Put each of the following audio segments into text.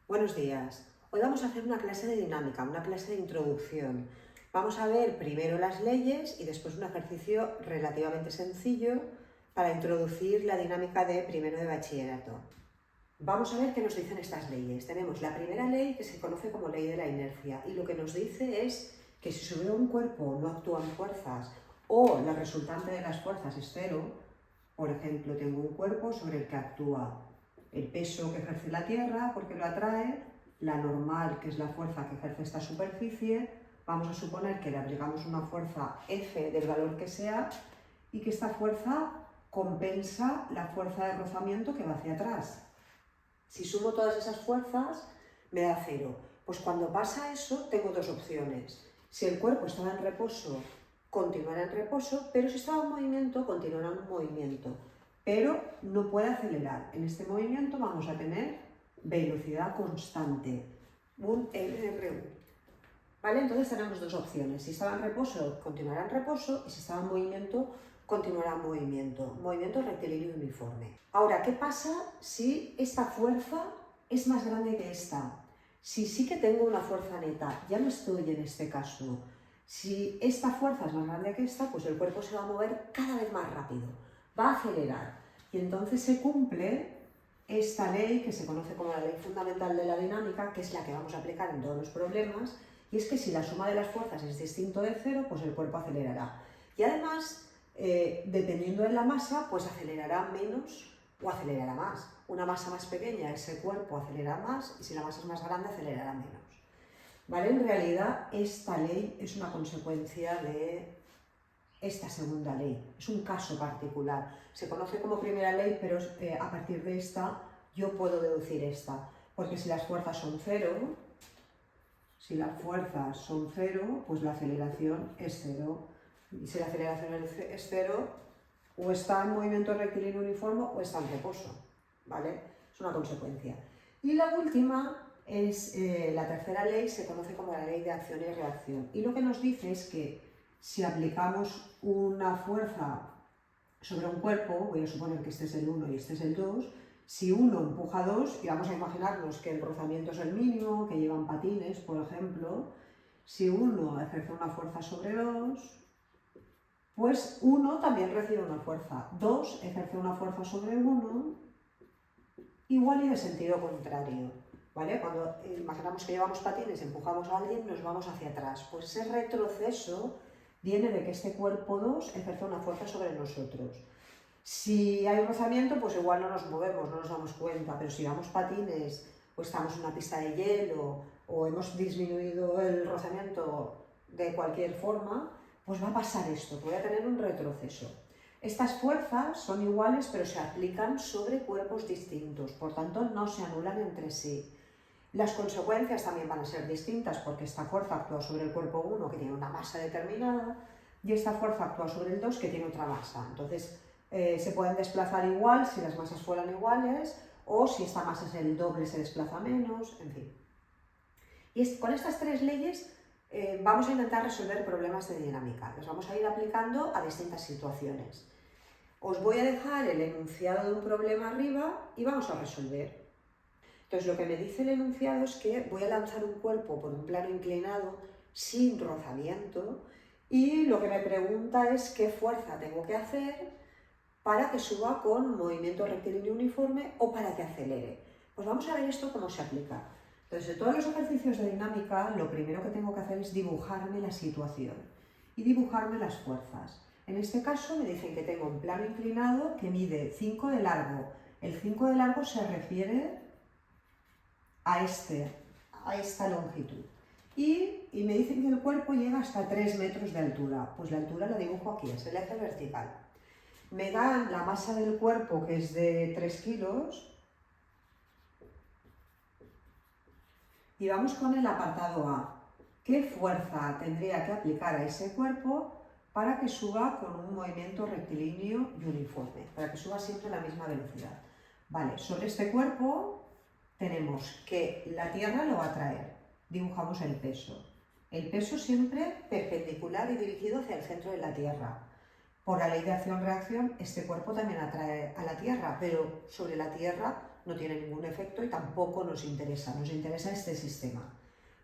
Buenos días. Hoy vamos a hacer una clase de dinámica, una clase de introducción. Vamos a ver primero las leyes y después un ejercicio relativamente sencillo para introducir la dinámica de primero de bachillerato. Vamos a ver qué nos dicen estas leyes. Tenemos la primera ley que se conoce como ley de la inercia y lo que nos dice es que si sobre un cuerpo no actúan fuerzas o la resultante de las fuerzas es cero, por ejemplo, tengo un cuerpo sobre el que actúa el peso que ejerce la Tierra porque lo atrae, la normal, que es la fuerza que ejerce esta superficie, vamos a suponer que le aplicamos una fuerza F del valor que sea y que esta fuerza compensa la fuerza de rozamiento que va hacia atrás. Si sumo todas esas fuerzas, me da cero. Pues cuando pasa eso, tengo dos opciones. Si el cuerpo estaba en reposo, continuará en reposo, pero si estaba en movimiento, continuará en movimiento. Pero no puede acelerar. En este movimiento vamos a tener velocidad constante, un LRU. ¿Vale? Entonces tenemos dos opciones. Si estaba en reposo, continuará en reposo, y si estaba en movimiento, continuará en movimiento. Movimiento rectilíneo uniforme. Ahora, ¿qué pasa si esta fuerza es más grande que esta? Si sí que tengo una fuerza neta, ya no estoy en este caso. Si esta fuerza es más grande que esta, pues el cuerpo se va a mover cada vez más rápido, va a acelerar. Y entonces se cumple esta ley que se conoce como la ley fundamental de la dinámica, que es la que vamos a aplicar en todos los problemas, y es que si la suma de las fuerzas es distinto de cero, pues el cuerpo acelerará. Y además, dependiendo de la masa, pues acelerará menos o acelerará más. Una masa más pequeña, ese cuerpo acelerará más, y si la masa es más grande, acelerará menos. ¿Vale? En realidad, esta ley es una consecuencia de esta segunda ley. Es un caso particular. Se conoce como primera ley, pero a partir de esta yo puedo deducir esta. Porque si las fuerzas son cero, pues la aceleración es cero. Y si la aceleración es cero, o está en movimiento rectilíneo uniforme o está en reposo. ¿Vale? Es una consecuencia. Y la última es la tercera ley, se conoce como la ley de acción y reacción. Y lo que nos dice es que si aplicamos una fuerza sobre un cuerpo, voy a suponer que este es el 1 y este es el 2, si uno empuja a 2, y vamos a imaginarnos que el rozamiento es el mínimo, que llevan patines, por ejemplo, si uno ejerce una fuerza sobre 2, pues 1 también recibe una fuerza. 2 ejerce una fuerza sobre 1, igual y de sentido contrario. ¿Vale? Cuando imaginamos que llevamos patines y empujamos a alguien, nos vamos hacia atrás. Pues ese retroceso viene de que este cuerpo 2 ejerce una fuerza sobre nosotros. Si hay un rozamiento, pues igual no nos movemos, no nos damos cuenta, pero si llevamos patines o estamos en una pista de hielo o hemos disminuido el rozamiento de cualquier forma, pues va a pasar esto, voy a tener un retroceso. Estas fuerzas son iguales, pero se aplican sobre cuerpos distintos, por tanto no se anulan entre sí. Las consecuencias también van a ser distintas porque esta fuerza actúa sobre el cuerpo 1 que tiene una masa determinada y esta fuerza actúa sobre el 2 que tiene otra masa. Entonces se pueden desplazar igual si las masas fueran iguales o si esta masa es el doble se desplaza menos, en fin. Y con estas tres leyes vamos a intentar resolver problemas de dinámica. Los vamos a ir aplicando a distintas situaciones. Os voy a dejar el enunciado de un problema arriba y vamos a resolver. Entonces lo que me dice el enunciado es que voy a lanzar un cuerpo por un plano inclinado sin rozamiento y lo que me pregunta es qué fuerza tengo que hacer para que suba con movimiento rectilíneo uniforme o para que acelere. Pues vamos a ver esto cómo se aplica. Entonces, de todos los ejercicios de dinámica, lo primero que tengo que hacer es dibujarme la situación y dibujarme las fuerzas. En este caso me dicen que tengo un plano inclinado que mide 5 de largo. El 5 de largo se refiere a esta longitud. Y me dicen que el cuerpo llega hasta 3 metros de altura. Pues la altura la dibujo aquí, es el eje vertical. Me dan la masa del cuerpo, que es de 3 kilos. Y vamos con el apartado A. ¿Qué fuerza tendría que aplicar a ese cuerpo para que suba con un movimiento rectilíneo y uniforme? Para que suba siempre a la misma velocidad. Vale, sobre este cuerpo tenemos que la Tierra lo va a traer. Dibujamos el peso. El peso siempre perpendicular y dirigido hacia el centro de la Tierra. Por la ley de acción-reacción, este cuerpo también atrae a la Tierra, pero sobre la Tierra no tiene ningún efecto y tampoco nos interesa este sistema.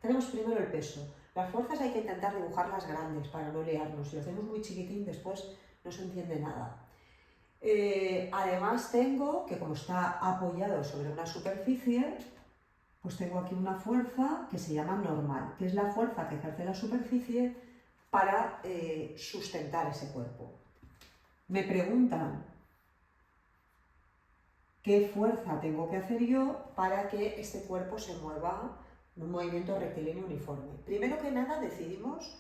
Tenemos primero el peso. Las fuerzas hay que intentar dibujarlas grandes para no liarnos. Si lo hacemos muy chiquitín, después no se entiende nada. Además tengo que, como está apoyado sobre una superficie, pues tengo aquí una fuerza que se llama normal, que es la fuerza que ejerce la superficie para sustentar ese cuerpo. Me preguntan qué fuerza tengo que hacer yo para que este cuerpo se mueva en un movimiento rectilíneo uniforme. Primero que nada decidimos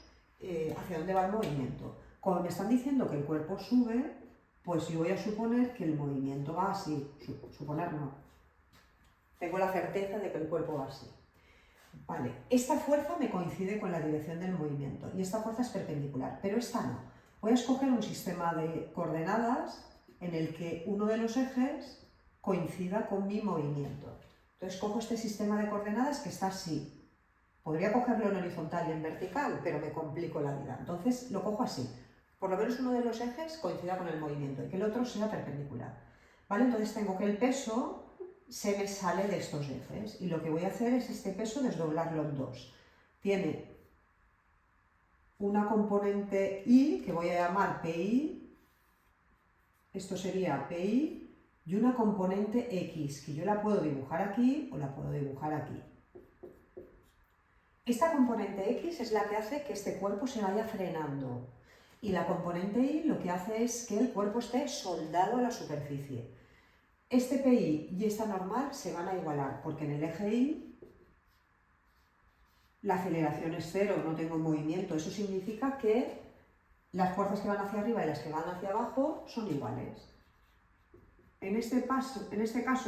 hacia dónde va el movimiento. Como me están diciendo que el cuerpo sube, pues yo voy a suponer que el movimiento va así. Suponer no. Tengo la certeza de que el cuerpo va así. Vale, esta fuerza me coincide con la dirección del movimiento y esta fuerza es perpendicular, pero esta no. Voy a escoger un sistema de coordenadas en el que uno de los ejes coincida con mi movimiento. Entonces cojo este sistema de coordenadas que está así. Podría cogerlo en horizontal y en vertical, pero me complico la vida. Entonces lo cojo así. Por lo menos uno de los ejes coincida con el movimiento y que el otro sea perpendicular. ¿Vale? Entonces tengo que el peso se me sale de estos ejes y lo que voy a hacer es este peso desdoblarlo en dos. Tiene una componente I que voy a llamar PI, esto sería PI, y una componente X que yo la puedo dibujar aquí o la puedo dibujar aquí. Esta componente X es la que hace que este cuerpo se vaya frenando y la componente Y lo que hace es que el cuerpo esté soldado a la superficie. Este PI y esta normal se van a igualar porque en el eje Y la aceleración es cero, no tengo movimiento. Eso significa que las fuerzas que van hacia arriba y las que van hacia abajo son iguales. En este caso,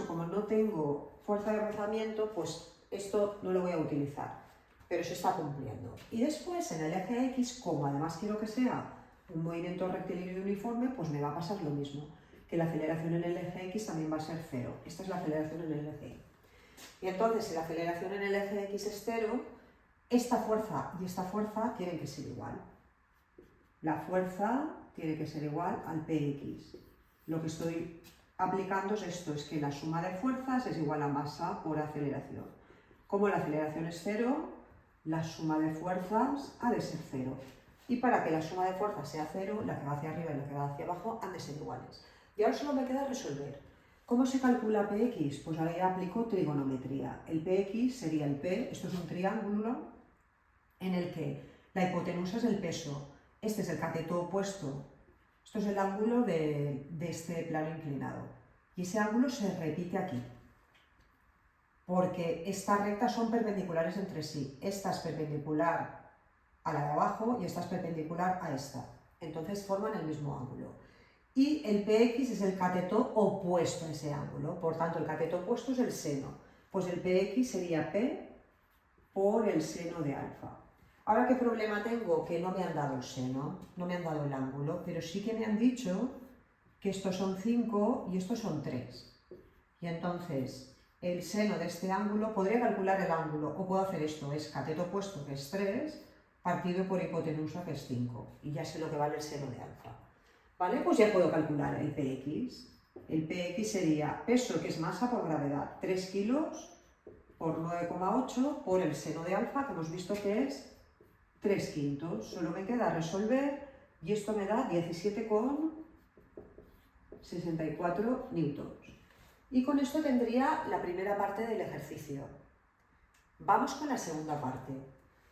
como no tengo fuerza de rozamiento, pues esto no lo voy a utilizar, pero se está cumpliendo. Y después en el eje X, como además quiero que sea un movimiento rectilíneo uniforme, pues me va a pasar lo mismo, que la aceleración en el eje X también va a ser cero. Esta es la aceleración en el eje Y. Y entonces, si la aceleración en el eje X es cero, esta fuerza y esta fuerza tienen que ser igual. La fuerza tiene que ser igual al Px. Lo que estoy aplicando es esto, es que la suma de fuerzas es igual a masa por aceleración. Como la aceleración es cero, la suma de fuerzas ha de ser cero. Y para que la suma de fuerzas sea cero, la que va hacia arriba y la que va hacia abajo han de ser iguales. Y ahora solo me queda resolver. ¿Cómo se calcula Px? Pues ahora ya aplico trigonometría. El Px sería el P, esto es un triángulo en el que la hipotenusa es el peso, este es el cateto opuesto, esto es el ángulo de este plano inclinado. Y ese ángulo se repite aquí, porque estas rectas son perpendiculares entre sí. Esta es perpendicular a la de abajo y esta es perpendicular a esta. Entonces forman el mismo ángulo. Y el Px es el cateto opuesto a ese ángulo, por tanto el cateto opuesto es el seno. Pues el Px sería P por el seno de alfa. Ahora, ¿qué problema tengo? Que no me han dado el seno, no me han dado el ángulo, pero sí que me han dicho que estos son 5 y estos son 3. Y entonces, el seno de este ángulo, podría calcular el ángulo, o puedo hacer esto, es cateto opuesto, que es 3, partido por hipotenusa, que es 5. Y ya sé lo que vale el seno de alfa. ¿Vale? Pues ya puedo calcular el Px. El Px sería peso, que es masa por gravedad, 3 kilos por 9,8 por el seno de alfa, que hemos visto que es 3 quintos. Solo me queda resolver y esto me da 17,64 newtons. Y con esto tendría la primera parte del ejercicio. Vamos con la segunda parte.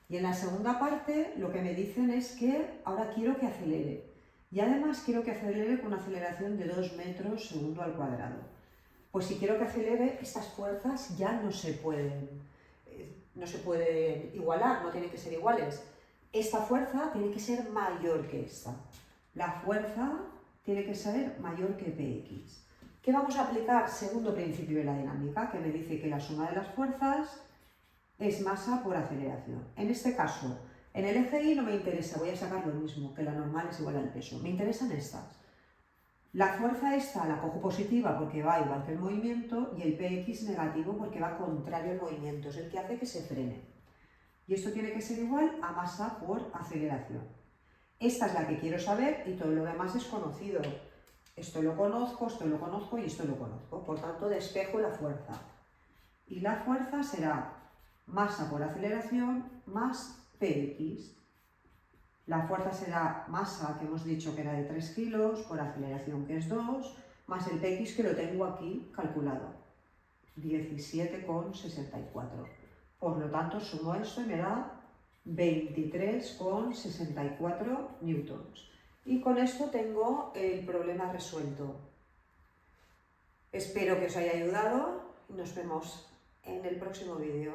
Y en la segunda parte lo que me dicen es que ahora quiero que acelere. Y además quiero que acelere con una aceleración de 2 metros segundo al cuadrado. Pues si quiero que acelere, estas fuerzas ya no se pueden igualar, no tienen que ser iguales. Esta fuerza tiene que ser mayor que esta. La fuerza tiene que ser mayor que Px. ¿Qué vamos a aplicar? Segundo principio de la dinámica, que me dice que la suma de las fuerzas es masa por aceleración. En este caso, en el eje Y no me interesa, voy a sacar lo mismo, que la normal es igual al peso. Me interesan estas. La fuerza esta la cojo positiva porque va igual que el movimiento y el Px negativo porque va contrario al movimiento, es el que hace que se frene. Y esto tiene que ser igual a masa por aceleración. Esta es la que quiero saber y todo lo demás es conocido. Esto lo conozco y esto lo conozco. Por tanto, despejo la fuerza. Y la fuerza será masa por aceleración más Px. La fuerza será masa, que hemos dicho que era de 3 kilos, por aceleración, que es 2, más el Px, que lo tengo aquí calculado, 17,64. Por lo tanto, sumo esto y me da 23,64 newtons. Y con esto tengo el problema resuelto. Espero que os haya ayudado y nos vemos en el próximo vídeo.